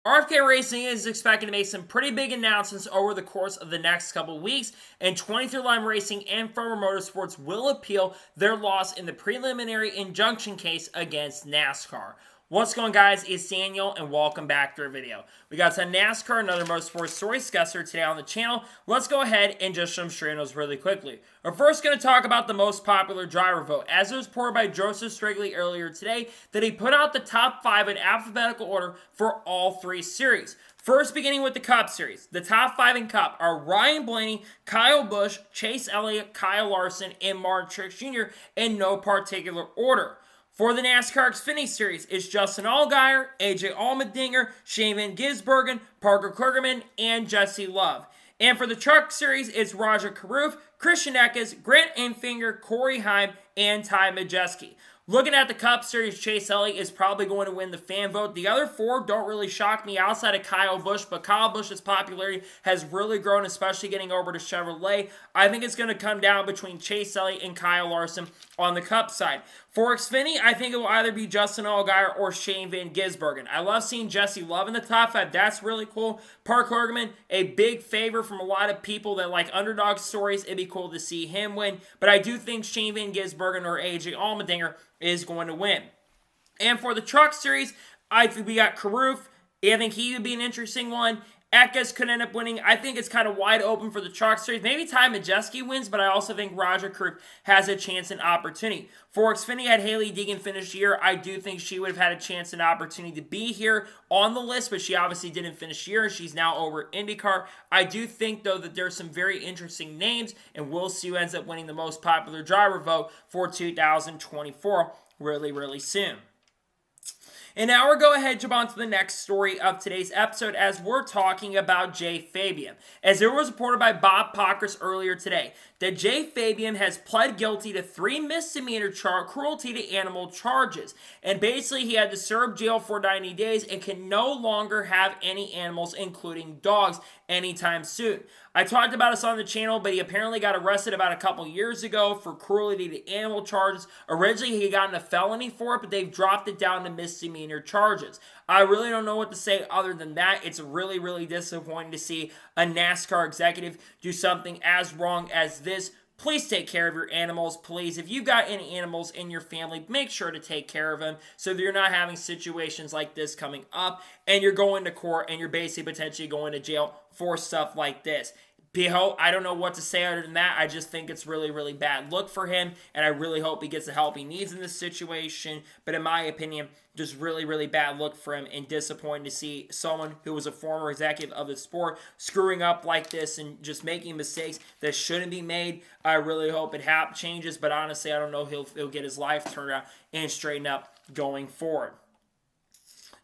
RFK Racing is expected to make some pretty big announcements over the course of the next couple weeks, and 23 Line Racing and Farmer Motorsports will appeal their loss in the preliminary injunction case against NASCAR. What's going on, guys? It's Daniel, and welcome back to our video. We got some NASCAR and other motorsports stories discussed today on the channel. Let's go ahead and just jump straight into those really quickly. We're first going to talk about the most popular driver vote. As it was reported by Joseph Strigley earlier today, that he put out the top 5 in alphabetical order for all 3 series. First, beginning with the Cup Series. The top 5 in Cup are Ryan Blaney, Kyle Busch, Chase Elliott, Kyle Larson, and Martin Truex Jr. in no particular order. For the NASCAR Xfinity Series, it's Justin Allgaier, AJ Allmendinger, Shane Van Gisbergen, Parker Kligerman, and Jesse Love. And for the Truck Series, it's Roger Caruth, Christian Eckes, Grant Enfinger, Corey Heim, and Ty Majeski. Looking at the Cup Series, Chase Elliott is probably going to win the fan vote. The other 4 don't really shock me outside of Kyle Busch, but Kyle Busch's popularity has really grown, especially getting over to Chevrolet. I think it's going to come down between Chase Elliott and Kyle Larson on the Cup side. For Xfinity, I think it will either be Justin Allgaier or Shane Van Gisbergen. I love seeing Jesse Love in the top 5. That's really cool. Parker Kligerman, a big favor from a lot of people that like underdog stories. It'd be cool to see him win. But I do think Shane Van Gisbergen or AJ Allmendinger is going to win. And for the Truck Series, I think we got Caruth. I think he would be an interesting one. Eckes could end up winning. I think it's kind of wide open for the Truck Series. Maybe Ty Majeski wins, but I also think Roger Caruth has a chance and opportunity. For Xfinity, had Haley Deegan finish here. I do think she would have had a chance and opportunity to be here on the list, but she obviously didn't finish here. She's now over at IndyCar. I do think, though, that there's some very interesting names, and we'll see who ends up winning the most popular driver vote for 2024 really soon. And now we're going ahead and jump on to the next story of today's episode as we're talking about Jay Fabian. As it was reported by Bob Pockrass earlier today, that Jay Fabian has pled guilty to 3 misdemeanor cruelty to animal charges. And basically he had to serve jail for 90 days and can no longer have any animals, including dogs, anytime soon. I talked about this on the channel, but he apparently got arrested about a couple years ago for cruelty to animal charges. Originally, he got in a felony for it, but they've dropped it down to misdemeanor charges. I really don't know what to say other than that. It's really disappointing to see a NASCAR executive do something as wrong as this. Please take care of your animals, please. If you've got any animals in your family, make sure to take care of them so that you're not having situations like this coming up and you're going to court and you're basically potentially going to jail for stuff like this. Piho, I don't know what to say other than that. I just think it's really bad look for him, and I really hope he gets the help he needs in this situation. But in my opinion, just really bad look for him, and disappointing to see someone who was a former executive of the sport screwing up like this and just making mistakes that shouldn't be made. I really hope it changes, but honestly, I don't know if he'll get his life turned around and straightened up going forward.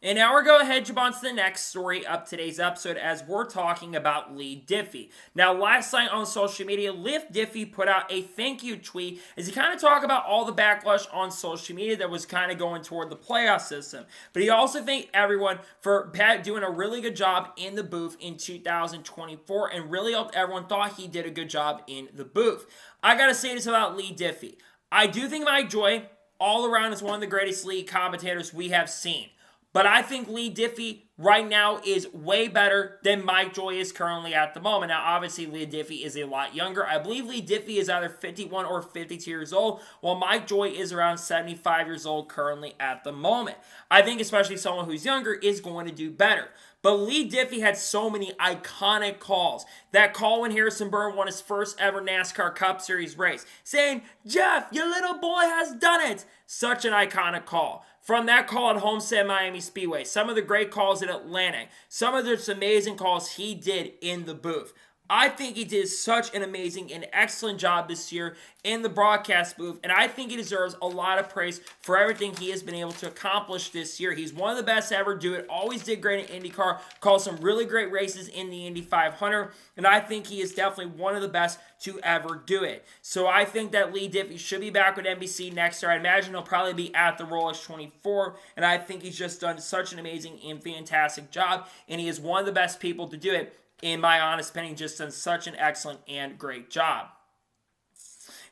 And now we're going ahead and jump on to the next story of today's episode as we're talking about Lee Diffey. Now, last night on social media, Diffey put out a thank you tweet as he kind of talked about all the backlash on social media that was kind of going toward the playoff system. But he also thanked everyone for doing a really good job in the booth in 2024 and really helped everyone thought he did a good job in the booth. I got to say this about Lee Diffey. I do think Mike Joy all around is one of the greatest league commentators we have seen. But I think Lee Diffey right now is way better than Mike Joy is currently at the moment. Now, obviously, Lee Diffey is a lot younger. I believe Lee Diffey is either 51 or 52 years old, while Mike Joy is around 75 years old currently at the moment. I think especially someone who's younger is going to do better. But Lee Diffey had so many iconic calls. That call when Harrison Burton won his first ever NASCAR Cup Series race, saying, "Jeff, your little boy has done it." Such an iconic call. From that call at Homestead Miami Speedway, some of the great calls in Atlantic, some of those amazing calls he did in the booth. I think he did such an amazing and excellent job this year in the broadcast booth, and I think he deserves a lot of praise for everything he has been able to accomplish this year. He's one of the best to ever do it, always did great in IndyCar, called some really great races in the Indy 500, and I think he is definitely one of the best to ever do it. So I think that Lee Diffey should be back with NBC next year. I imagine he'll probably be at the Rolex 24, and I think he's just done such an amazing and fantastic job, and he is one of the best people to do it. In my honest opinion, just done such an excellent and great job.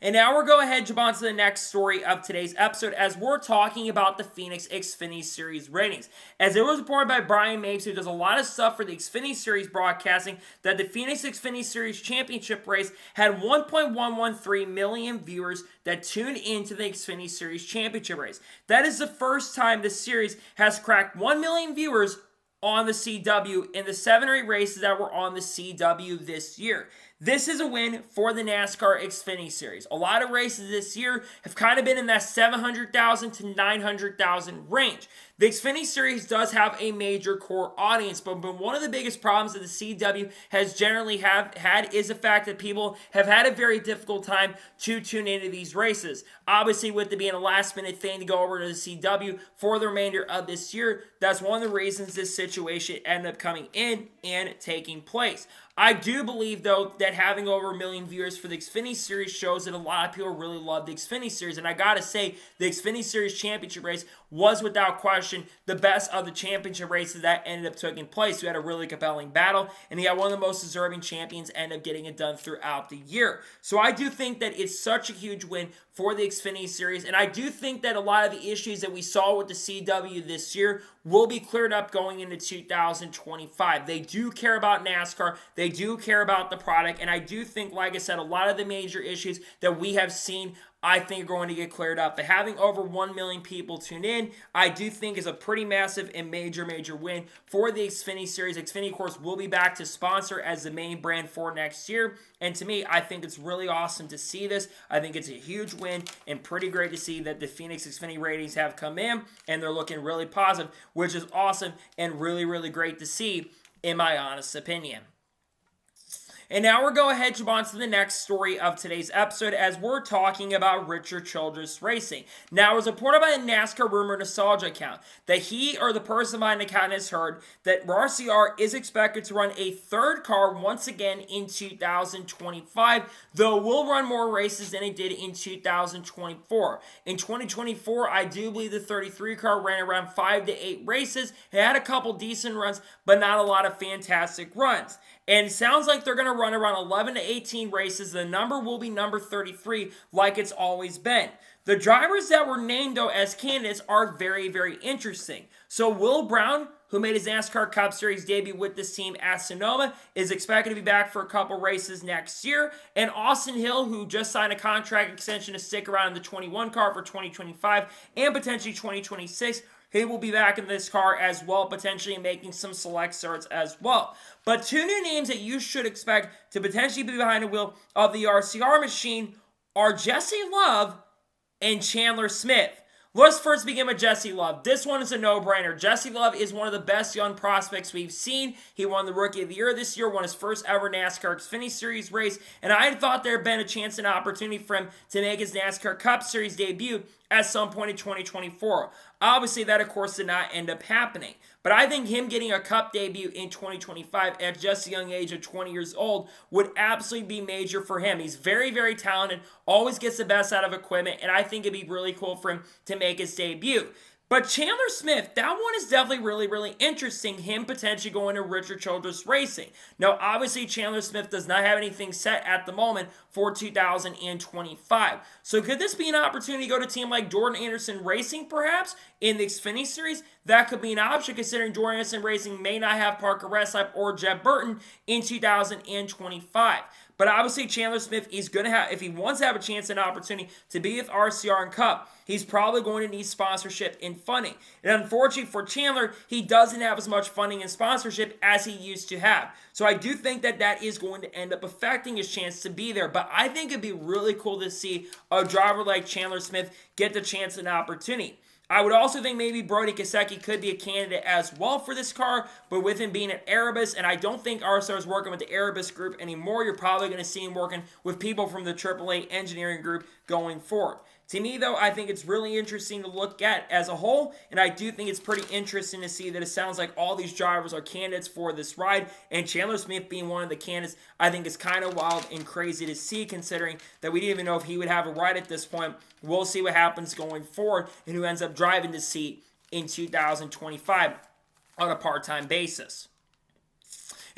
And now we're going ahead and jump on to the next story of today's episode as we're talking about the Phoenix Xfinity Series ratings. As it was reported by Brian Mapes, who does a lot of stuff for the Xfinity Series broadcasting, that the Phoenix Xfinity Series Championship race had 1.113 million viewers that tuned into the Xfinity Series Championship race. That is the first time the series has cracked 1 million viewers on the CW in the 7 or 8 races that were on the CW this year. This is a win for the NASCAR Xfinity Series. A lot of races this year have kind of been in that 700,000 to 900,000 range. The Xfinity Series does have a major core audience, but one of the biggest problems that the CW has generally had is the fact that people have had a very difficult time to tune into these races. Obviously, with it being a last-minute thing to go over to the CW for the remainder of this year, that's one of the reasons this situation ended up coming in and taking place. I do believe, though, that having over 1 million viewers for the Xfinity Series shows that a lot of people really love the Xfinity Series. And I gotta say, the Xfinity Series Championship race was without question the best of the championship races that ended up taking place. We had a really compelling battle, and he had one of the most deserving champions end up getting it done throughout the year. So I do think that it's such a huge win for the Xfinity Series, and I do think that a lot of the issues that we saw with the CW this year will be cleared up going into 2025. They do care about NASCAR, they do care about the product, and I do think, like I said, a lot of the major issues that we have seen I think are going to get cleared up. But having over 1 million people tune in, I do think is a pretty massive and major win for the Xfinity Series. Xfinity, of course, will be back to sponsor as the main brand for next year. And to me, I think it's really awesome to see this. I think it's a huge win and pretty great to see that the Phoenix Xfinity ratings have come in and they're looking really positive, which is awesome and really great to see, in my honest opinion. And now we're going ahead and jump on to the next story of today's episode as we're talking about Richard Childress Racing. Now, it was reported by a NASCAR Rumor Nostalgia account that he or the person behind the account has heard that RCR is expected to run a third car once again in 2025, though will run more races than it did in 2024. In 2024, I do believe the 33 car ran around 5 to 8 races. It had a couple decent runs, but not a lot of fantastic runs. And it sounds like they're going to run around 11 to 18 races. The number will be number 33, like it's always been. The drivers that were named, though, as candidates are very interesting. So Will Brown, who made his NASCAR Cup Series debut with this team at Sonoma, is expected to be back for a couple races next year. And Austin Hill, who just signed a contract extension to stick around in the 21 car for 2025 and potentially 2026, he will be back in this car as well, potentially making some select starts as well. But two new names that you should expect to potentially be behind the wheel of the RCR machine are Jesse Love and Chandler Smith. Let's first begin with Jesse Love. This one is a no-brainer. Jesse Love is one of the best young prospects we've seen. He won the Rookie of the Year this year, won his first ever NASCAR Xfinity Series race, and I thought there had been a chance and opportunity for him to make his NASCAR Cup Series debut at some point in 2024. Obviously, that, of course, did not end up happening. But I think him getting a Cup debut in 2025 at just a young age of 20 years old would absolutely be major for him. He's very talented, always gets the best out of equipment, and I think it'd be really cool for him to make his debut. But Chandler Smith, that one is definitely really interesting, him potentially going to Richard Childress Racing. Now, obviously, Chandler Smith does not have anything set at the moment for 2025. So could this be an opportunity to go to a team like Jordan Anderson Racing, perhaps, in the Xfinity Series? That could be an option, considering Jordan Anderson Racing may not have Parker Reslap or Jeb Burton in 2025. But obviously, Chandler Smith is going to have, if he wants to have a chance and opportunity to be with RCR and Cup, he's probably going to need sponsorship and funding. And unfortunately for Chandler, he doesn't have as much funding and sponsorship as he used to have. So I do think that that is going to end up affecting his chance to be there. But I think it'd be really cool to see a driver like Chandler Smith get the chance and opportunity. I would also think maybe Brody Kosecki could be a candidate as well for this car, but with him being at Erebus, and I don't think RSR is working with the Erebus group anymore, you're probably going to see him working with people from the AAA engineering group going forward. To me, though, I think it's really interesting to look at as a whole, and I do think it's pretty interesting to see that it sounds like all these drivers are candidates for this ride, and Chandler Smith being one of the candidates, I think is kind of wild and crazy to see, considering that we didn't even know if he would have a ride at this point. We'll see what happens going forward and who ends up driving the seat in 2025 on a part-time basis.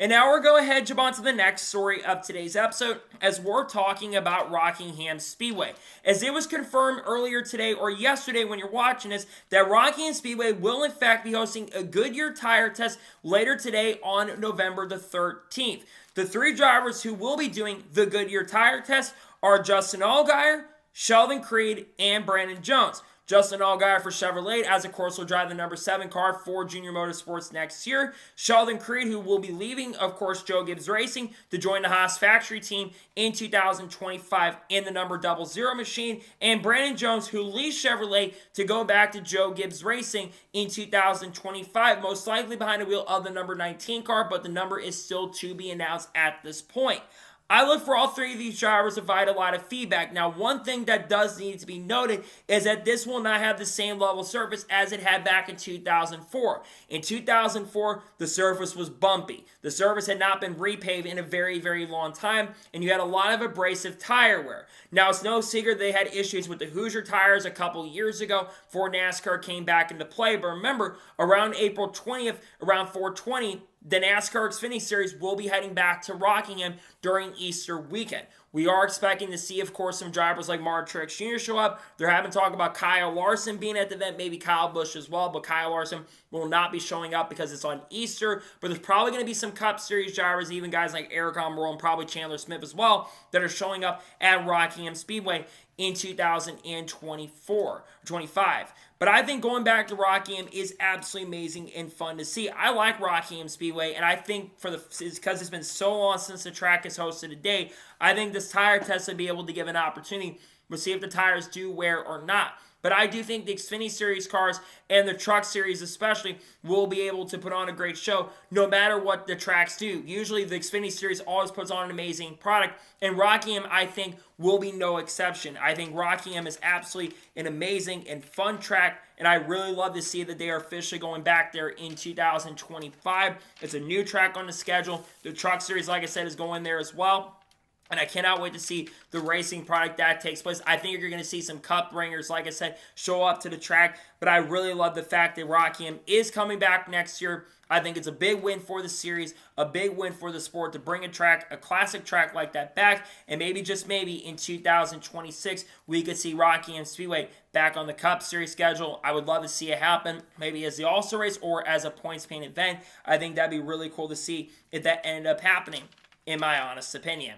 And now we're going ahead and jump on to the next story of today's episode as we're talking about Rockingham Speedway. As it was confirmed earlier today or yesterday when you're watching this, that Rockingham Speedway will in fact be hosting a Goodyear tire test later today on November the 13th. The three drivers who will be doing the Goodyear tire test are Justin Allgaier, Sheldon Creed, and Brandon Jones. Justin Allgaier for Chevrolet, as of course, will drive the number 7 car for Junior Motorsports next year. Sheldon Creed, who will be leaving, of course, Joe Gibbs Racing to join the Haas factory team in 2025 in the number 00 machine. And Brandon Jones, who leaves Chevrolet to go back to Joe Gibbs Racing in 2025, most likely behind the wheel of the number 19 car, but the number is still to be announced at this point. I look for all three of these drivers to provide a lot of feedback. Now, one thing that does need to be noted is that this will not have the same level surface as it had back in 2004. In 2004, the surface was bumpy. The surface had not been repaved in a very, very long time, and you had a lot of abrasive tire wear. Now, it's no secret they had issues with the Hoosier tires a couple years ago before NASCAR came back into play. But remember, around April 20th, around 420, the NASCAR Xfinity Series will be heading back to Rockingham during Easter weekend. We are expecting to see, of course, some drivers like Martin Truex Jr. show up. They're having talk about Kyle Larson being at the event, maybe Kyle Busch as well, but Kyle Larson will not be showing up because it's on Easter. But there's probably going to be some Cup Series drivers, even guys like Eric Almirola and probably Chandler Smith as well, that are showing up at Rockingham Speedway in 2025. But I think going back to Rockingham is absolutely amazing and fun to see. I like Rockingham Speedway, and I think because it's been so long since the track is hosted today, I think this tire test will be able to give an opportunity to see if the tires do wear or not. But I do think the Xfinity Series cars and the Truck Series especially will be able to put on a great show no matter what the tracks do. Usually the Xfinity Series always puts on an amazing product, and Rockingham, I think, will be no exception. I think Rockingham is absolutely an amazing and fun track, and I really love to see that they are officially going back there in 2025. It's a new track on the schedule. The Truck Series, like I said, is going there as well. And I cannot wait to see the racing product that takes place. I think you're going to see some cup ringers, like I said, show up to the track. But I really love the fact that Rockingham is coming back next year. I think it's a big win for the series, a big win for the sport to bring a classic track like that back. And maybe, just maybe, in 2026, we could see Rockingham Speedway back on the Cup Series schedule. I would love to see it happen, maybe as the All-Star race or as a points-paid event. I think that'd be really cool to see if that ended up happening, in my honest opinion.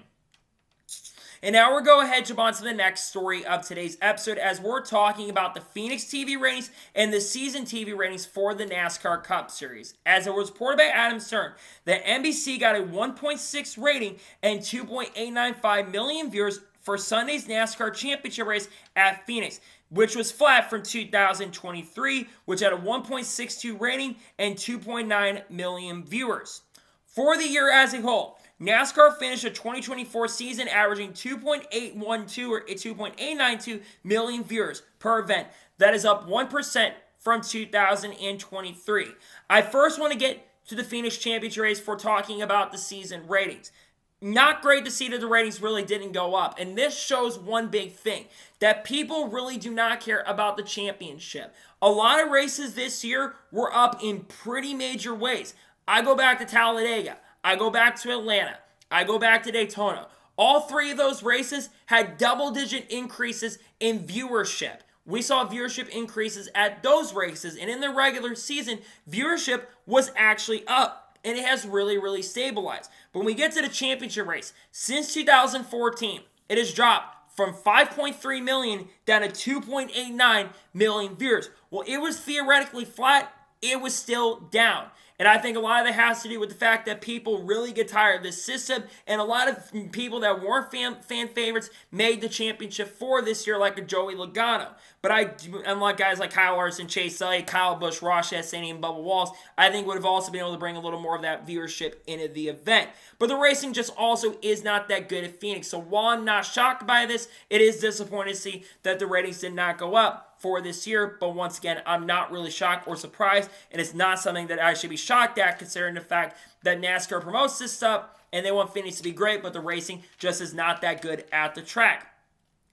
And now we're going ahead and jump on to the next story of today's episode as we're talking about the Phoenix TV ratings and the season TV ratings for the NASCAR Cup Series. As it was reported by Adam Stern, that NBC got a 1.6 rating and 2.895 million viewers for Sunday's NASCAR Championship race at Phoenix, which was flat from 2023, which had a 1.62 rating and 2.9 million viewers. For the year as a whole, NASCAR finished the 2024 season averaging 2.812 or 2.892 million viewers per event. That is up 1% from 2023. I first want to get to the Phoenix Championship race for talking about the season ratings. Not great to see that the ratings really didn't go up. And this shows one big thing, that people really do not care about the championship. A lot of races this year were up in pretty major ways. I go back to Talladega. I go back to Atlanta. I go back to Daytona. All three of those races had double-digit increases in viewership. We saw viewership increases at those races, and in the regular season, viewership was actually up, and it has really, really stabilized. But when we get to the championship race, since 2014, it has dropped from 5.3 million down to 2.89 million viewers. Well, it was theoretically flat. It was still down. And I think a lot of that has to do with the fact that people really get tired of this system, and a lot of people that weren't fan favorites made the championship for this year, like a Joey Logano. But unlike guys like Kyle Larson, Chase Elliott, Kyle Busch, Ross Chastain, and Bubba Wallace, I think would have also been able to bring a little more of that viewership into the event. But the racing just also is not that good at Phoenix. So while I'm not shocked by this, it is disappointing to see that the ratings did not go up for this year. But once again, I'm not really shocked or surprised, and it's not something that I should be shocked at, considering the fact that NASCAR promotes this stuff and they want Phoenix to be great, but the racing just is not that good at the track.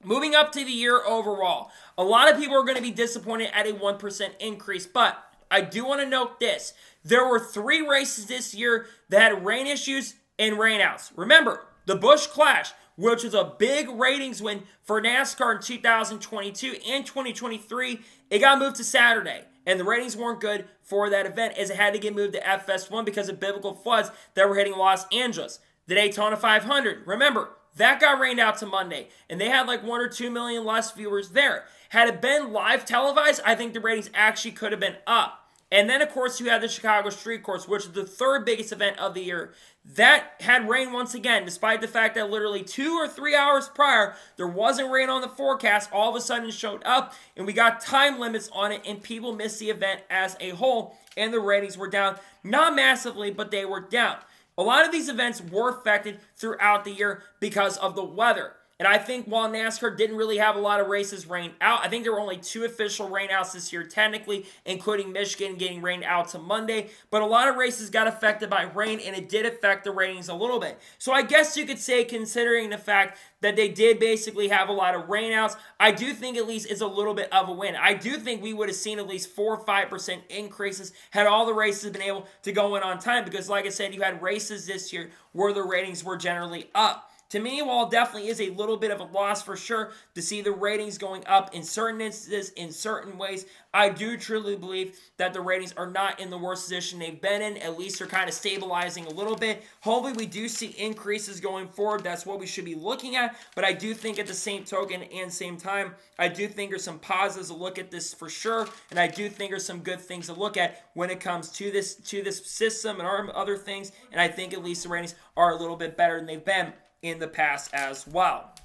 Moving up to the year overall, a lot of people are going to be disappointed at a 1% increase, but I do want to note this. There were 3 races this year that had rain issues and rainouts. Remember, the Busch Clash, which was a big ratings win for NASCAR in 2022 and 2023, it got moved to Saturday. And the ratings weren't good for that event as it had to get moved to FS1 because of biblical floods that were hitting Los Angeles. The Daytona 500, remember, that got rained out to Monday. And they had like 1 or 2 million less viewers there. Had it been live televised, I think the ratings actually could have been up. And then, of course, you had the Chicago Street Course, which is the 3rd biggest event of the year. That had rain once again, despite the fact that literally 2 or 3 hours prior, there wasn't rain on the forecast. All of a sudden, it showed up, and we got time limits on it, and people missed the event as a whole, and the ratings were down. Not massively, but they were down. A lot of these events were affected throughout the year because of the weather. And I think while NASCAR didn't really have a lot of races rained out, I think there were only 2 official rainouts this year technically, including Michigan getting rained out to Monday. But a lot of races got affected by rain, and it did affect the ratings a little bit. So I guess you could say, considering the fact that they did basically have a lot of rainouts, I do think at least it's a little bit of a win. I do think we would have seen at least 4 or 5% increases had all the races been able to go in on time. Because like I said, you had races this year where the ratings were generally up. To me, while it definitely is a little bit of a loss for sure to see the ratings going up in certain instances, in certain ways, I do truly believe that the ratings are not in the worst position they've been in. At least they're kind of stabilizing a little bit. Hopefully, we do see increases going forward. That's what we should be looking at. But I do think at the same token and same time, I do think there's some positives to look at this for sure. And I do think there's some good things to look at when it comes to this system and other things. And I think at least the ratings are a little bit better than they've been in the past as well.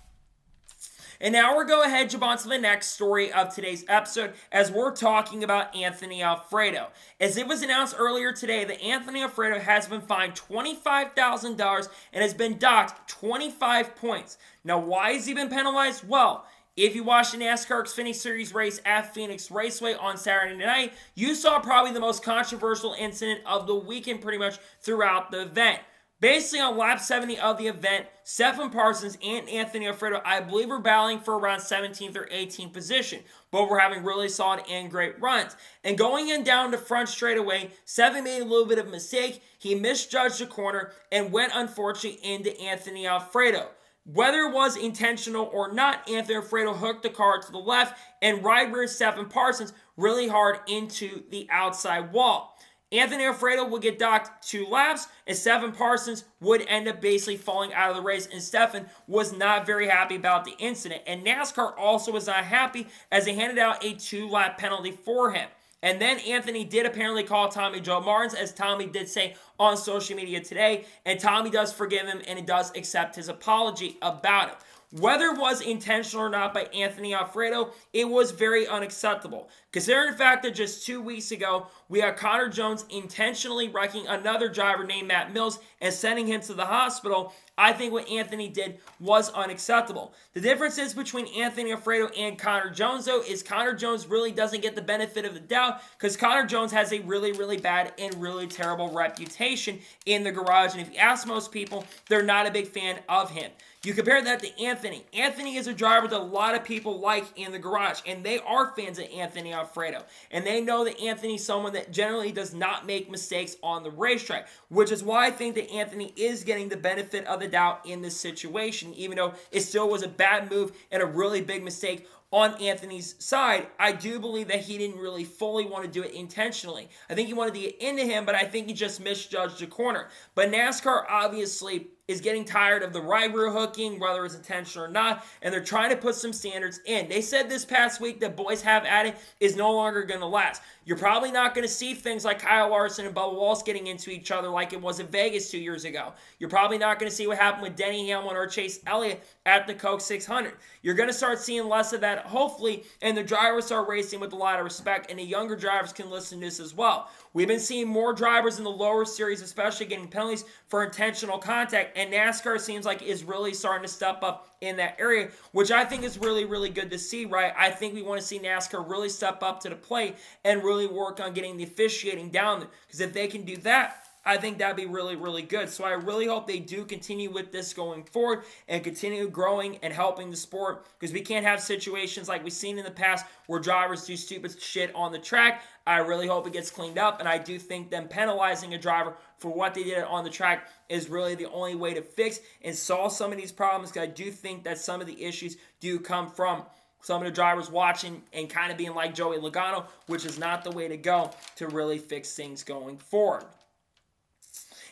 And now we're going ahead, jump on to the next story of today's episode as we're talking about Anthony Alfredo. As it was announced earlier today that Anthony Alfredo has been fined $25,000 and has been docked 25 points. Now, why has he been penalized? Well, if you watched the NASCAR Xfinity Series race at Phoenix Raceway on Saturday night, you saw probably the most controversial incident of the weekend pretty much throughout the event. Basically, on lap 70 of the event, Stephen Parsons and Anthony Alfredo, I believe, were battling for around 17th or 18th position. Both were having really solid and great runs. And going in down the front straightaway, Stephen made a little bit of a mistake. He misjudged the corner and went, unfortunately, into Anthony Alfredo. Whether it was intentional or not, Anthony Alfredo hooked the car to the left and right-reared Stephen Parsons really hard into the outside wall. Anthony Alfredo would get docked 2 laps, and Stephen Parsons would end up basically falling out of the race, and Stephen was not very happy about the incident. And NASCAR also was not happy as they handed out a 2-lap penalty for him. And then Anthony did apparently call Tommy Joe Martins, as Tommy did say on social media today, and Tommy does forgive him, and he does accept his apology about it. Whether it was intentional or not by Anthony Alfredo, it was very unacceptable. Considering the fact that just 2 weeks ago, we had Connor Jones intentionally wrecking another driver named Matt Mills and sending him to the hospital, I think what Anthony did was unacceptable. The difference is between Anthony Alfredo and Connor Jones, though, is Connor Jones really doesn't get the benefit of the doubt because Connor Jones has a really, really bad and really terrible reputation in the garage. And if you ask most people, they're not a big fan of him. You compare that to Anthony. Anthony is a driver that a lot of people like in the garage, and they are fans of Anthony Alfredo. And they know that Anthony's someone that generally does not make mistakes on the racetrack, which is why I think that Anthony is getting the benefit of the doubt in this situation, even though it still was a bad move and a really big mistake on Anthony's side. I do believe that he didn't really fully want to do it intentionally. I think he wanted to get into him, but I think he just misjudged the corner. But NASCAR obviously is getting tired of the right rear hooking, whether it's intentional or not, and they're trying to put some standards in. They said this past week that boys have at it is no longer going to last. You're probably not going to see things like Kyle Larson and Bubba Wallace getting into each other like it was in Vegas 2 years ago. You're probably not going to see what happened with Denny Hamlin or Chase Elliott at the Coke 600. You're going to start seeing less of that, hopefully, and the drivers start racing with a lot of respect, and the younger drivers can listen to this as well. We've been seeing more drivers in the lower series, especially getting penalties for intentional contact, and NASCAR seems like is really starting to step up in that area, which I think is really, really good to see, right? I think we want to see NASCAR really step up to the plate and really work on getting the officiating down there, because if they can do that, I think that'd be really, really good. So I really hope they do continue with this going forward and continue growing and helping the sport, because we can't have situations like we've seen in the past where drivers do stupid shit on the track. I really hope it gets cleaned up, and I do think them penalizing a driver for what they did on the track is really the only way to fix and solve some of these problems, because I do think that some of the issues do come from some of the drivers watching and kind of being like Joey Logano, which is not the way to go to really fix things going forward.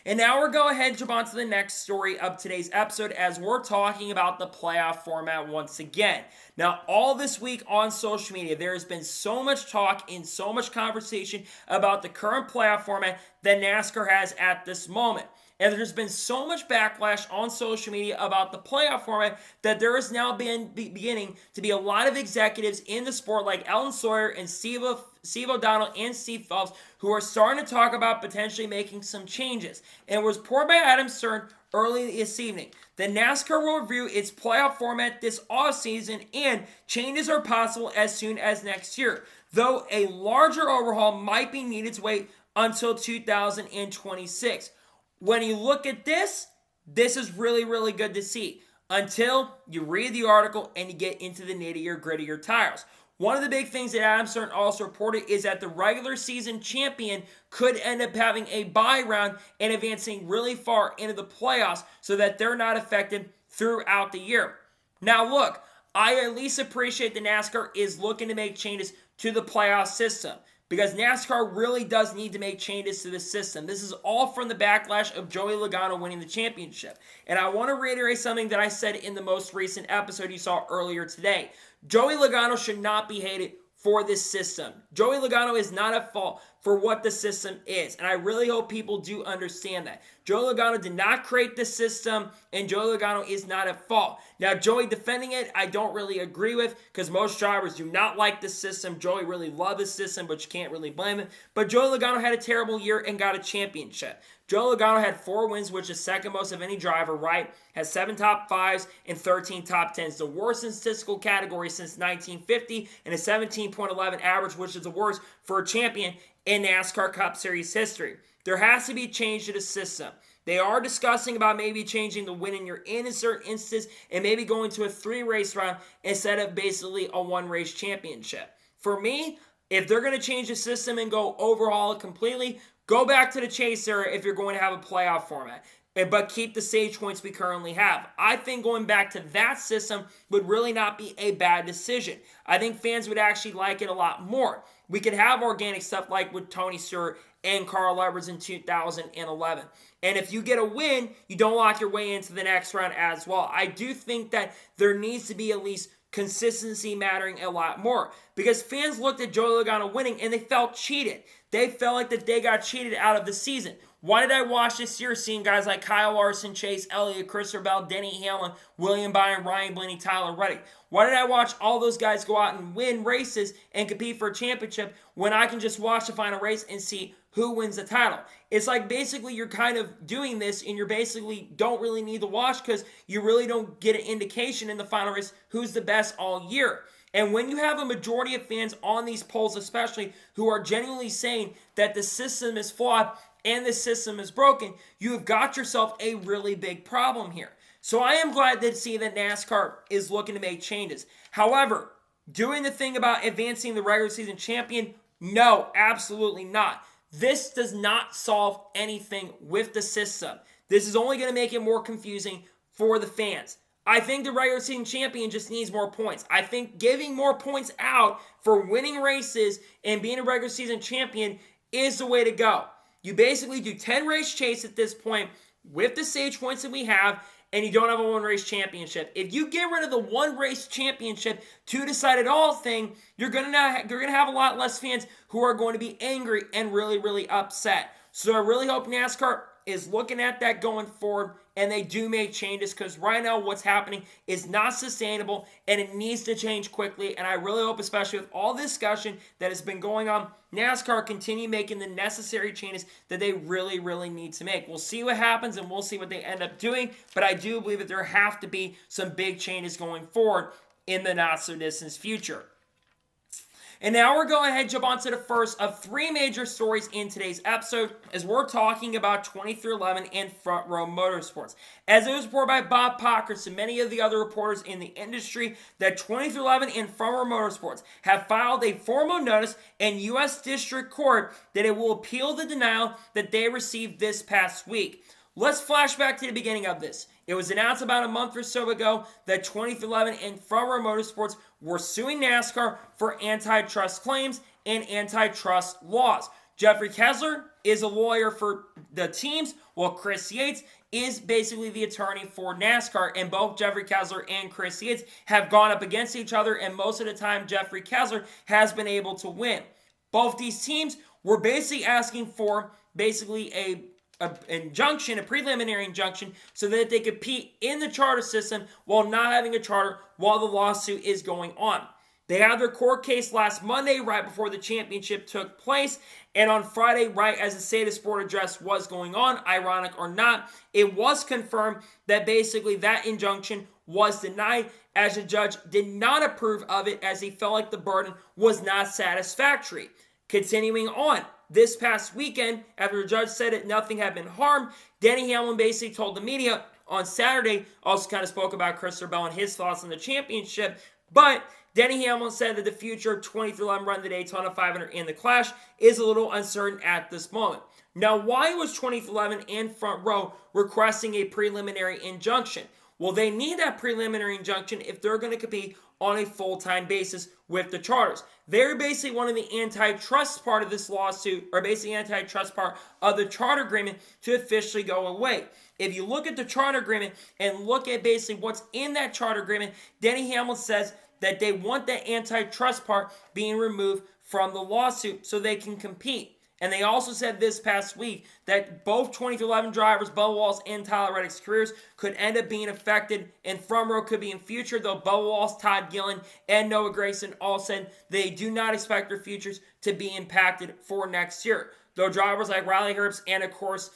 And now we're going ahead and jump on to the next story of today's episode, as we're talking about the playoff format once again. Now, all this week on social media, there has been so much talk and so much conversation about the current playoff format that NASCAR has at this moment. And there's been so much backlash on social media about the playoff format that there has now been beginning to be a lot of executives in the sport like Elan Sawyer and Steve O'Donnell and Steve Phelps who are starting to talk about potentially making some changes. And it was reported by Adam Stern early this evening that NASCAR will review its playoff format this offseason, and changes are possible as soon as next year, though a larger overhaul might be needed to wait until 2026. When you look at this is really, really good to see until you read the article and you get into the nittier, grittier tires. One of the big things that Adam Stern also reported is that the regular season champion could end up having a bye round and advancing really far into the playoffs so that they're not affected throughout the year. Now look, I at least appreciate that NASCAR is looking to make changes to the playoff system, because NASCAR really does need to make changes to the system. This is all from the backlash of Joey Logano winning the championship. And I want to reiterate something that I said in the most recent episode you saw earlier today. Joey Logano should not be hated for this system. Joey Logano is not at fault for what the system is, and I really hope people do understand that. Joey Logano did not create this system, and Joey Logano is not at fault. Now, Joey defending it, I don't really agree with, because most drivers do not like the system. Joey really loved the system, but you can't really blame him. But Joey Logano had a terrible year and got a championship. Joey Logano had 4 wins, which is second most of any driver, right? Has 7 top 5s and 13 top 10s. The worst in statistical category since 1950, and a 17.11 average, which is the worst for a champion in NASCAR Cup Series history. There has to be change to the system. They are discussing about maybe changing the winning you're in certain instances and maybe going to a 3-race round instead of basically a 1-race championship. For me, if they're going to change the system and go overhaul it completely, go back to the chase era if you're going to have a playoff format, but keep the stage points we currently have. I think going back to that system would really not be a bad decision. I think fans would actually like it a lot more. We could have organic stuff like with Tony Stewart and Carl Edwards in 2011. And if you get a win, you don't lock your way into the next round as well. I do think that there needs to be at least consistency mattering a lot more, because fans looked at Joey Logano winning and they felt cheated. They felt like that they got cheated out of the season. Why did I watch this year seeing guys like Kyle Larson, Chase Elliott, Christopher Bell, Denny Hamlin, William Byron, Ryan Blaney, Tyler Reddick? Why did I watch all those guys go out and win races and compete for a championship when I can just watch the final race and see who wins the title? It's like basically you're kind of doing this and you're basically don't really need to watch, because you really don't get an indication in the final race who's the best all year. And when you have a majority of fans on these polls especially who are genuinely saying that the system is flawed and the system is broken, you have got yourself a really big problem here. So I am glad to see that NASCAR is looking to make changes. However, doing the thing about advancing the regular season champion, no, absolutely not. This does not solve anything with the system. This is only going to make it more confusing for the fans. I think the regular season champion just needs more points. I think giving more points out for winning races and being a regular season champion is the way to go. You basically do 10 race chase at this point with the stage points that we have, and you don't have a 1-race championship. If you get rid of the 1-race championship to decide it all thing, you're gonna have a lot less fans who are going to be angry and really, really upset. So I really hope NASCAR is looking at that going forward, and they do make changes, because right now what's happening is not sustainable and it needs to change quickly. And I really hope, especially with all the discussion that has been going on, NASCAR continue making the necessary changes that they really, really need to make. We'll see what happens and we'll see what they end up doing, but I do believe that there have to be some big changes going forward in the not so distant future. And now we're going ahead and jump on to the first of three major stories in today's episode, as we're talking about 2311 and Front Row Motorsports. As it was reported by Bob Pockers and many of the other reporters in the industry, that 2311 and Front Row Motorsports have filed a formal notice in U.S. District Court that it will appeal the denial that they received this past week. Let's flash back to the beginning of this. It was announced about a month or so ago that 2311 and Front Row Motorsports were suing NASCAR for antitrust claims and antitrust laws. Jeffrey Kessler is a lawyer for the teams, while Chris Yates is basically the attorney for NASCAR, and both Jeffrey Kessler and Chris Yates have gone up against each other, and most of the time Jeffrey Kessler has been able to win. Both these teams were basically asking for basically a injunction, a preliminary injunction, so that they compete in the charter system while not having a charter while the lawsuit is going on. They had their court case last Monday, right before the championship took place, and on Friday, right as the State of Sport address was going on, ironic or not, it was confirmed that basically that injunction was denied, as the judge did not approve of it, as he felt like the burden was not satisfactory. Continuing on, this past weekend, after the judge said that nothing had been harmed, Denny Hamlin basically told the media on Saturday, also kind of spoke about Christopher Bell and his thoughts on the championship, but Denny Hamlin said that the future of 2311 run the Daytona 500 in the Clash is a little uncertain at this moment. Now, why was 2311 and Front Row requesting a preliminary injunction? Well, they need that preliminary injunction if they're going to compete on a full-time basis with the charters. They're basically wanting the antitrust part of this lawsuit, or basically antitrust part of the charter agreement, to officially go away. If you look at the charter agreement and look at basically what's in that charter agreement, Denny Hamlin says that they want that antitrust part being removed from the lawsuit so they can compete. And they also said this past week that both 2311 drivers, Bubba Wallace and Tyler Reddick's careers, could end up being affected, and Front Row could be in future, though Bubba Wallace, Todd Gillen, and Noah Gragson all said they do not expect their futures to be impacted for next year. Though drivers like Riley Herbst and, of course,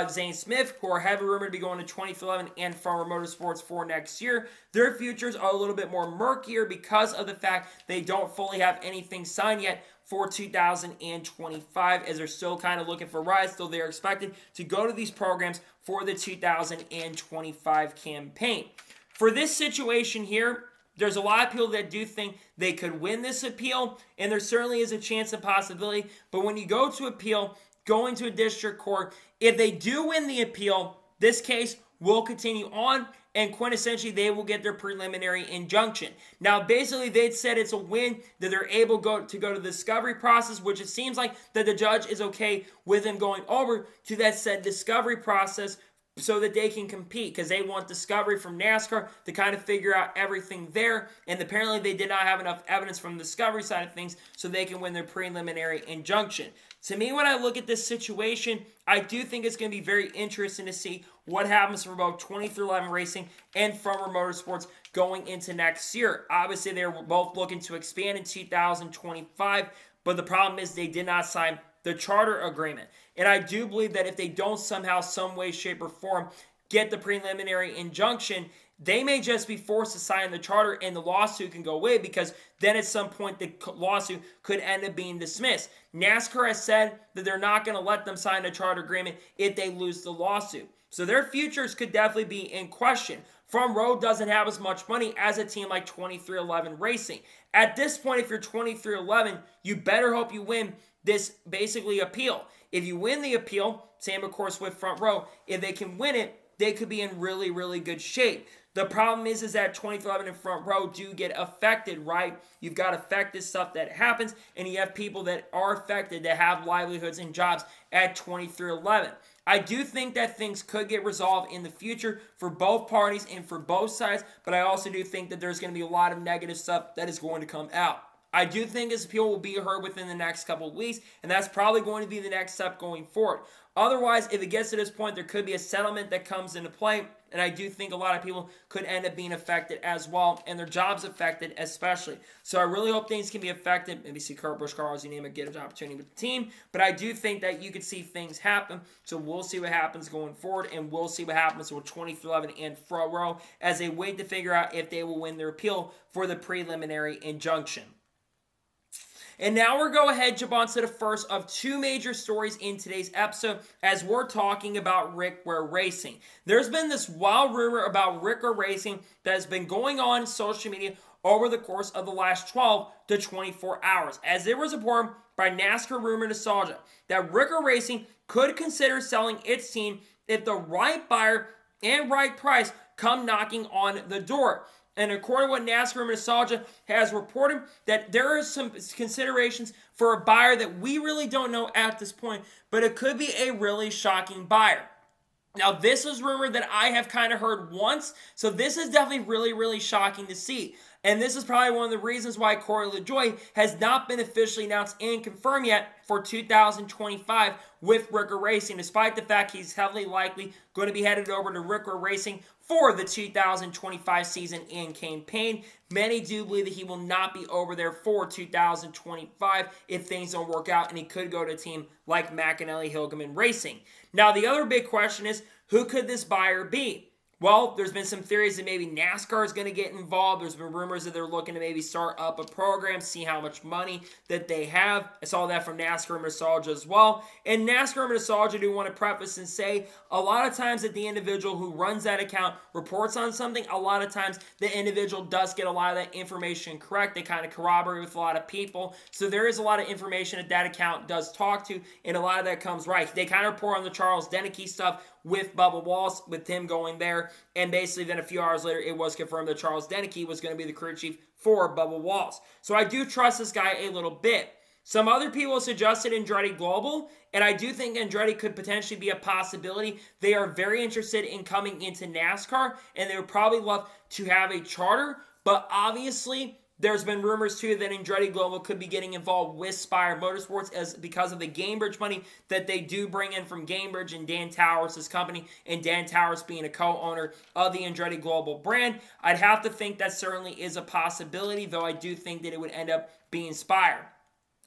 Zane Smith, who are heavily rumored to be going to 2311 and Front Row Motorsports for next year, their futures are a little bit more murkier because of the fact they don't fully have anything signed yet for 2025, as they're still kind of looking for rides, though they're expected to go to these programs for the 2025 campaign. For this situation here, there's a lot of people that do think they could win this appeal, and there certainly is a chance and possibility, but when you go to appeal, going to a district court, if they do win the appeal, this case will continue on, and quintessentially, they will get their preliminary injunction. Now, basically, they'd said it's a win that they're able to go to the discovery process, which it seems like that the judge is okay with them going over to that said discovery process so that they can compete, because they want discovery from NASCAR to kind of figure out everything there, and apparently they did not have enough evidence from the discovery side of things so they can win their preliminary injunction. To me, when I look at this situation, I do think it's going to be very interesting to see what happens for both 2311 Racing and Front Row Motorsports going into next year. Obviously, they're both looking to expand in 2025, but the problem is they did not sign the charter agreement. And I do believe that if they don't somehow, some way, shape, or form get the preliminary injunction, they may just be forced to sign the charter and the lawsuit can go away, because then at some point the lawsuit could end up being dismissed. NASCAR has said that they're not going to let them sign a charter agreement if they lose the lawsuit. So their futures could definitely be in question. Front Row doesn't have as much money as a team like 2311 Racing. At this point, if you're 2311, you better hope you win this basically appeal. If you win the appeal, same of course with Front Row, if they can win it, they could be in really, really good shape. The problem is that 2311 and Front Row do get affected, right? You've got affected stuff that happens, and you have people that are affected that have livelihoods and jobs at 2311. I do think that things could get resolved in the future for both parties and for both sides, but I also do think that there's going to be a lot of negative stuff that is going to come out. I do think this appeal will be heard within the next couple of weeks, and that's probably going to be the next step going forward. Otherwise, if it gets to this point, there could be a settlement that comes into play, and I do think a lot of people could end up being affected as well, and their jobs affected especially. So I really hope things can be affected. Maybe see Kurt Busch, Carlos, you name it, get an opportunity with the team. But I do think that you could see things happen. So we'll see what happens going forward, and we'll see what happens with 2311 and Front Row as they wait to figure out if they will win their appeal for the preliminary injunction. And now we're go ahead, jump on to the first of two major stories in today's episode as we're talking about Ware Racing. There's been this wild rumor about Ware Racing that has been going on in social media over the course of the last 12 to 24 hours, as there was a report by NASCAR Rumor Nostalgia that Ware Racing could consider selling its team if the right buyer and right price come knocking on the door. And according to what NASCAR Rumor Nostalgia has reported, that there are some considerations for a buyer that we really don't know at this point, but it could be a really shocking buyer. Now, this is rumored that I have kind of heard once, so this is definitely really, really shocking to see. And this is probably one of the reasons why Corey LaJoie has not been officially announced and confirmed yet for 2025 with Ware Racing, despite the fact he's heavily likely going to be headed over to Ware Racing for the 2025 season and campaign. Many do believe that he will not be over there for 2025 if things don't work out, and he could go to a team like McAnally Hilgeman Racing. Now, the other big question is, who could this buyer be? Well, there's been some theories that maybe NASCAR is going to get involved. There's been rumors that they're looking to maybe start up a program, see how much money that they have. I saw that from NASCAR Nostalgia as well. And NASCAR Nostalgia, do want to preface and say, a lot of times that the individual who runs that account reports on something, a lot of times the individual does get a lot of that information correct. They kind of corroborate with a lot of people. So there is a lot of information that account does talk to, and a lot of that comes right. They kind of report on the Charles Deneke stuff with Bubba Wallace, with him going there, and basically then a few hours later it was confirmed that Charles Deneke was going to be the crew chief for Bubba Wallace. So I do trust this guy a little bit. Some other people suggested Andretti Global, and I do think Andretti could potentially be a possibility. They are very interested in coming into NASCAR, and they would probably love to have a charter, but obviously there's been rumors, too, that Andretti Global could be getting involved with Spire Motorsports because of the Gamebridge money that they do bring in from Gamebridge and Dan Towers' company, and Dan Towers being a co-owner of the Andretti Global brand. I'd have to think that certainly is a possibility, though I do think that it would end up being Spire.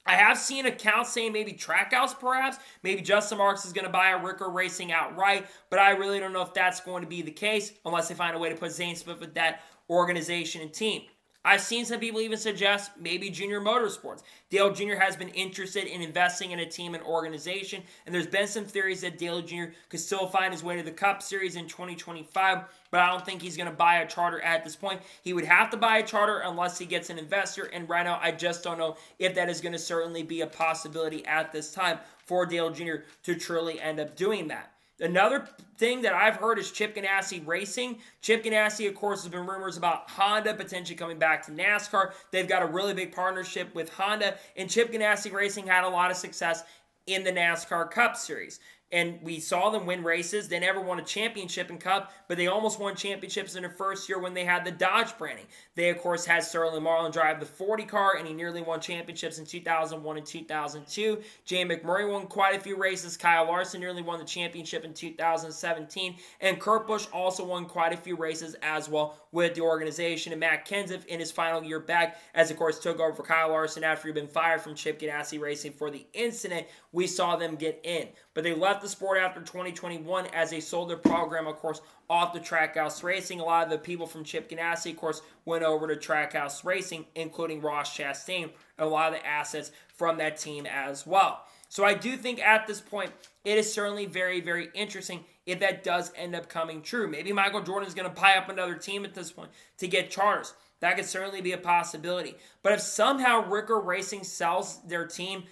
I have seen accounts saying maybe Trackhouse perhaps. Maybe Justin Marks is going to buy a Ware Racing outright, but I really don't know if that's going to be the case unless they find a way to put Zane Smith with that organization and team. I've seen some people even suggest maybe Junior Motorsports. Dale Jr. has been interested in investing in a team and organization, and there's been some theories that Dale Jr. could still find his way to the Cup Series in 2025, but I don't think he's going to buy a charter at this point. He would have to buy a charter unless he gets an investor, and right now I just don't know if that is going to certainly be a possibility at this time for Dale Jr. to truly end up doing that. Another thing that I've heard is Chip Ganassi Racing. Chip Ganassi, of course, has been rumors about Honda potentially coming back to NASCAR. They've got a really big partnership with Honda, and Chip Ganassi Racing had a lot of success in the NASCAR Cup Series. And we saw them win races. They never won a championship in Cup, but they almost won championships in their first year when they had the Dodge branding. They, of course, had Sterling Marlin drive the 40 car, and he nearly won championships in 2001 and 2002. Jay McMurray won quite a few races. Kyle Larson nearly won the championship in 2017. And Kurt Busch also won quite a few races as well with the organization. And Matt Kenseth in his final year back, as, of course, took over for Kyle Larson after he'd been fired from Chip Ganassi Racing for the incident. We saw them get in. But they left the sport after 2021 as they sold their program, of course, off to Trackhouse Racing. A lot of the people from Chip Ganassi, of course, went over to Trackhouse Racing, including Ross Chastain, and a lot of the assets from that team as well. So I do think at this point, it is certainly very, very interesting if that does end up coming true. Maybe Michael Jordan is going to buy up another team at this point to get charters. That could certainly be a possibility. But if somehow Ware Racing sells their team,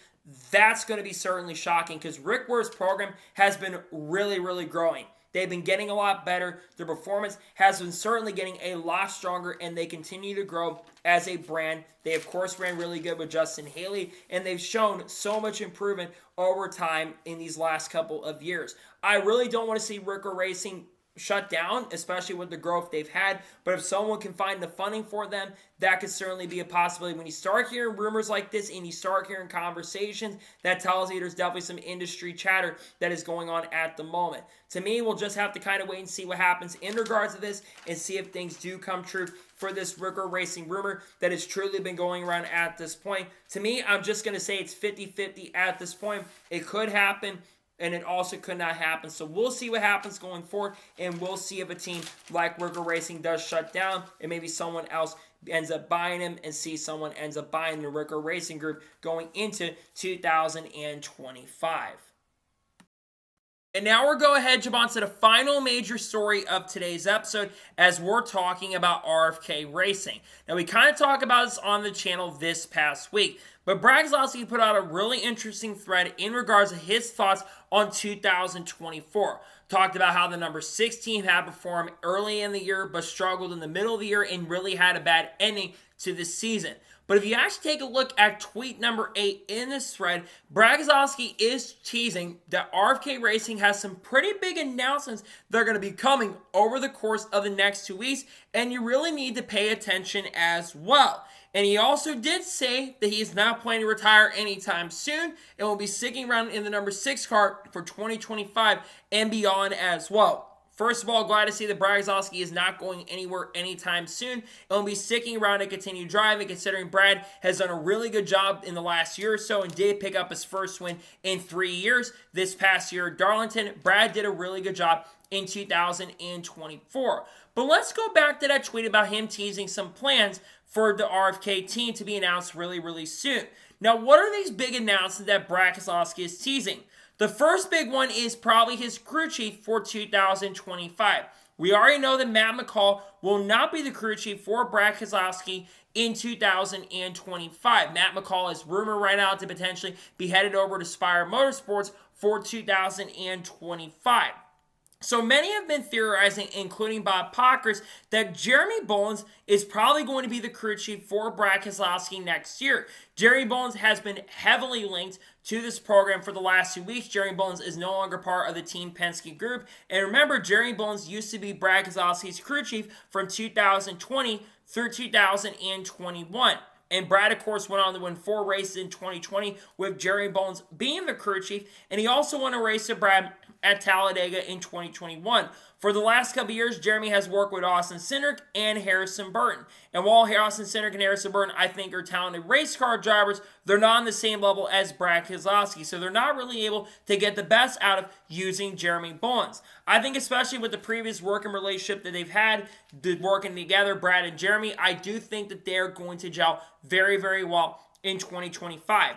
that's going to be certainly shocking because Rick Ware's program has been really, really growing. They've been getting a lot better. Their performance has been certainly getting a lot stronger, and they continue to grow as a brand. They, of course, ran really good with Justin Haley, and they've shown so much improvement over time in these last couple of years. I really don't want to see Ware Racing shut down, especially with the growth they've had. But if someone can find the funding for them, that could certainly be a possibility. When you start hearing rumors like this and you start hearing conversations, that tells you there's definitely some industry chatter that is going on at the moment. To me, we'll just have to kind of wait and see what happens in regards to this and see if things do come true for this Ware Racing rumor that has truly been going around at this point. To me, I'm just going to say it's 50-50 at this point. It could happen, and it also could not happen. So we'll see what happens going forward, and we'll see if a team like Ware Racing does shut down, and maybe someone else ends up buying him and see someone ends up buying the Ricker Racing Group going into 2025. And now we're going ahead and jump on to the final major story of today's episode as we're talking about RFK Racing. Now, we kind of talked about this on the channel this past week, but Brad Keselowski put out a really interesting thread in regards to his thoughts on 2024. Talked about how the number 16 had performed early in the year, but struggled in the middle of the year and really had a bad ending to the season. But if you actually take a look at tweet number 8 in this thread, Brad Keselowski is teasing that RFK Racing has some pretty big announcements that are going to be coming over the course of the next 2 weeks, and you really need to pay attention as well. And he also did say that he is not planning to retire anytime soon and will be sticking around in the number 6 car for 2025 and beyond as well. First of all, glad to see that Brad Keselowski is not going anywhere anytime soon and will be sticking around to continue driving, considering Brad has done a really good job in the last year or so and did pick up his first win in 3 years. This past year at Darlington, Brad did a really good job in 2024. But let's go back to that tweet about him teasing some plans for the RFK team to be announced really, really soon. Now, what are these big announcements that Brad Keselowski is teasing? The first big one is probably his crew chief for 2025. We already know that Matt McCall will not be the crew chief for Brad Keselowski in 2025. Matt McCall is rumored right now to potentially be headed over to Spire Motorsports for 2025. So many have been theorizing, including Bob Pockers, that Jeremy Bullins is probably going to be the crew chief for Brad Keselowski next year. Jeremy Bullins has been heavily linked to this program for the last 2 weeks. Jeremy Bullins is no longer part of the Team Penske group. And remember, Jeremy Bullins used to be Brad Keselowski's crew chief from 2020 through 2021. And Brad, of course, went on to win 4 races in 2020 with Jeremy Bullins being the crew chief. And he also won a race with Brad at Talladega in 2021. For the last couple years, Jeremy has worked with Austin Cindric and Harrison Burton. And while Austin Cindric and Harrison Burton, I think, are talented race car drivers, they're not on the same level as Brad Keselowski. So they're not really able to get the best out of using Jeremy Bullins. I think especially with the previous working relationship that they've had, working together, Brad and Jeremy, I do think that they're going to gel very, very well in 2025.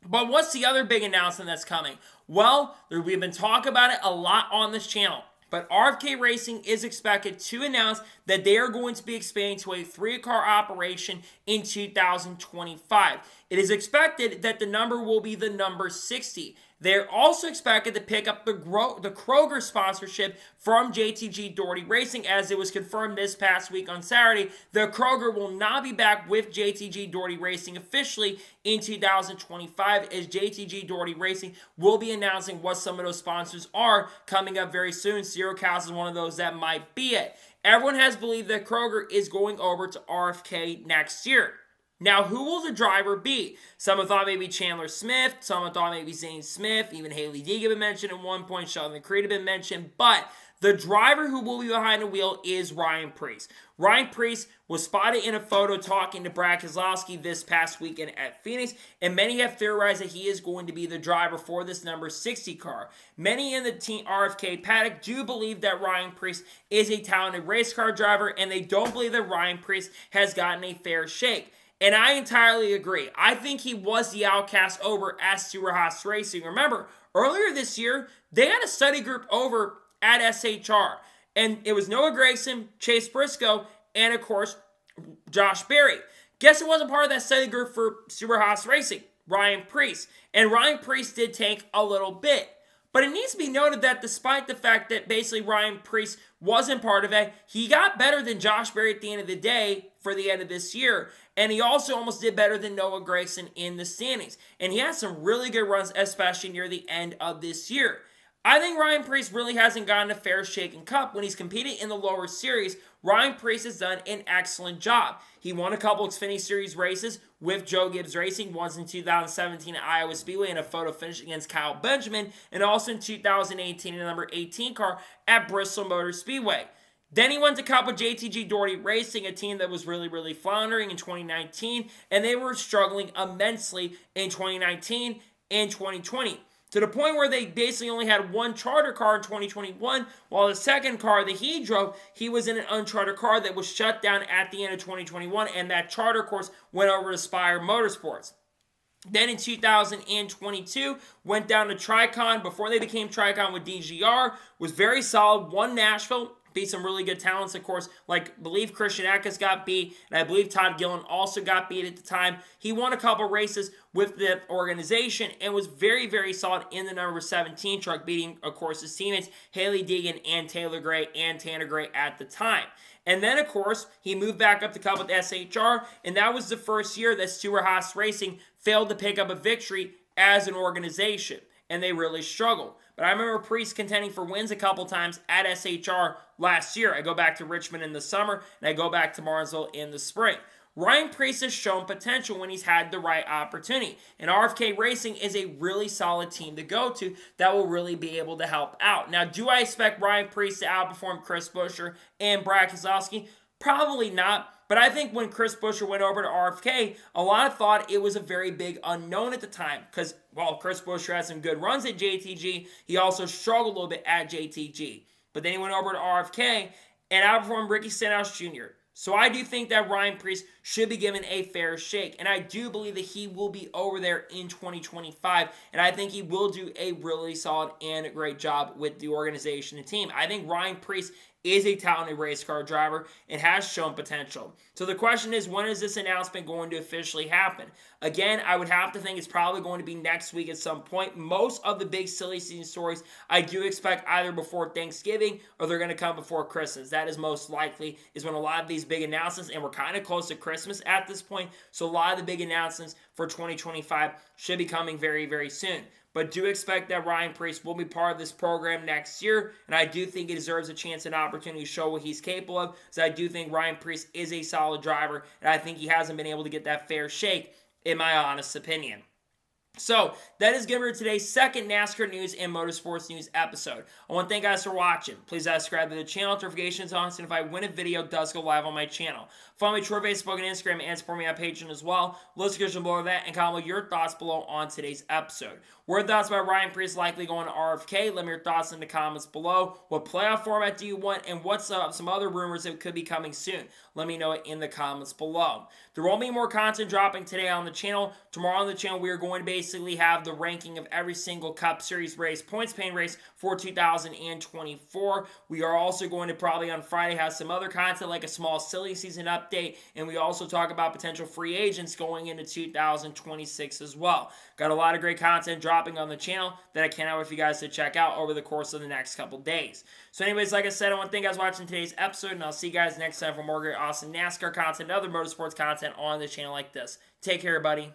But what's the other big announcement that's coming? Well, we've been talking about it a lot on this channel. But RFK Racing is expected to announce that they are going to be expanding to a 3-car operation in 2025. It is expected that the number will be the number 60. They're also expected to pick up the Kroger sponsorship from JTG Daugherty Racing, as it was confirmed this past week on Saturday. The Kroger will not be back with JTG Daugherty Racing officially in 2025, as JTG Daugherty Racing will be announcing what some of those sponsors are coming up very soon. Zero Cows is one of those that might be it. Everyone has believed that Kroger is going over to RFK next year. Now, who will the driver be? Some have thought maybe Chandler Smith. Some have thought maybe Zane Smith. Even Haley Deegan had been mentioned at one point. Sheldon Creed had been mentioned. But the driver who will be behind the wheel is Ryan Preece. Ryan Preece was spotted in a photo talking to Brad Keselowski this past weekend at Phoenix, and many have theorized that he is going to be the driver for this number 60 car. Many in the Team RFK paddock do believe that Ryan Preece is a talented race car driver, and they don't believe that Ryan Preece has gotten a fair shake. And I entirely agree. I think he was the outcast over at Stewart Haas Racing. Remember, earlier this year, they had a study group over at SHR. And it was Noah Gragson, Chase Briscoe, and of course, Josh Berry. Guess who wasn't part of that study group for Stewart Haas Racing? Ryan Preece. And Ryan Preece did tank a little bit. But it needs to be noted that despite the fact that basically Ryan Preece wasn't part of it, he got better than Josh Berry at the end of the day for the end of this year. And he also almost did better than Noah Gragson in the standings. And he had some really good runs, especially near the end of this year. I think Ryan Preece really hasn't gotten a fair shake in Cup. When he's competed in the lower series, Ryan Preece has done an excellent job. He won a couple Xfinity Series races with Joe Gibbs Racing, once in 2017 at Iowa Speedway in a photo finish against Kyle Benjamin, and also in 2018 in the number 18 car at Bristol Motor Speedway. Then he went to Cup with JTG Daugherty Racing, a team that was really, really floundering in 2019, and they were struggling immensely in 2019 and 2020. to the point where they basically only had one charter car in 2021, while the second car that he drove, he was in an unchartered car that was shut down at the end of 2021, and that charter course went over to Spire Motorsports. Then in 2022, went down to Tricon before they became Tricon with DGR, was very solid, won Nashville, beat some really good talents, of course, like I believe Christian Eckes got beat, and I believe Todd Gillen also got beat at the time. He won a couple races with the organization and was very, very solid in the number 17 truck, beating, of course, his teammates Haley Deegan and Taylor Gray and Tanner Gray at the time. And then, of course, he moved back up to Cup with SHR, and that was the first year that Stewart Haas Racing failed to pick up a victory as an organization, and they really struggled. But I remember Preece contending for wins a couple times at SHR last year. I go back to Richmond in the summer, and I go back to Martinsville in the spring. Ryan Preece has shown potential when he's had the right opportunity. And RFK Racing is a really solid team to go to that will really be able to help out. Now, do I expect Ryan Preece to outperform Chris Buescher and Brad Keselowski? Probably not. But I think when Chris Buescher went over to RFK, a lot of thought it was a very big unknown at the time. Because, while Chris Buescher had some good runs at JTG, he also struggled a little bit at JTG. But then he went over to RFK and outperformed Ricky Stenhouse Jr. So I do think that Ryan Preece should be given a fair shake. And I do believe that he will be over there in 2025. And I think he will do a really solid and great job with the organization and team. I think Ryan Preece is a talented race car driver and has shown potential. So the question is, when is this announcement going to officially happen? Again, I would have to think it's probably going to be next week at some point. Most of the big silly season stories I do expect either before Thanksgiving or they're going to come before Christmas. That is most likely is when a lot of these big announcements, and we're kind of close to Christmas at this point, so a lot of the big announcements for 2025 should be coming very, very soon. But do expect that Ryan Preece will be part of this program next year, and I do think he deserves a chance and opportunity to show what he's capable of, so I do think Ryan Preece is a solid driver, and I think he hasn't been able to get that fair shake, in my honest opinion. So, that is going to be today's second NASCAR news and motorsports news episode. I want to thank you guys for watching. Please subscribe to the channel, notifications on, so if I win a video, it does go live on my channel. Follow me on Twitter, Facebook, and Instagram, and support me on Patreon as well. Let's get below that and comment your thoughts below on today's episode. Were thoughts about Ryan Preece likely going to RFK? Let me know your thoughts in the comments below. What playoff format do you want? And what's some other rumors that could be coming soon? Let me know it in the comments below. There will be more content dropping today on the channel. Tomorrow on the channel, we are going to basically have the ranking of every single Cup Series race, points paying race for 2024. We are also going to probably on Friday have some other content like a small silly season update. And we also talk about potential free agents going into 2026 as well. Got a lot of great content dropping on the channel that I cannot wait for you guys to check out over the course of the next couple days. So anyways, like I said, I want to thank you guys for watching today's episode, and I'll see you guys next time for more great, awesome NASCAR content and other motorsports content on the channel like this. Take care, everybody.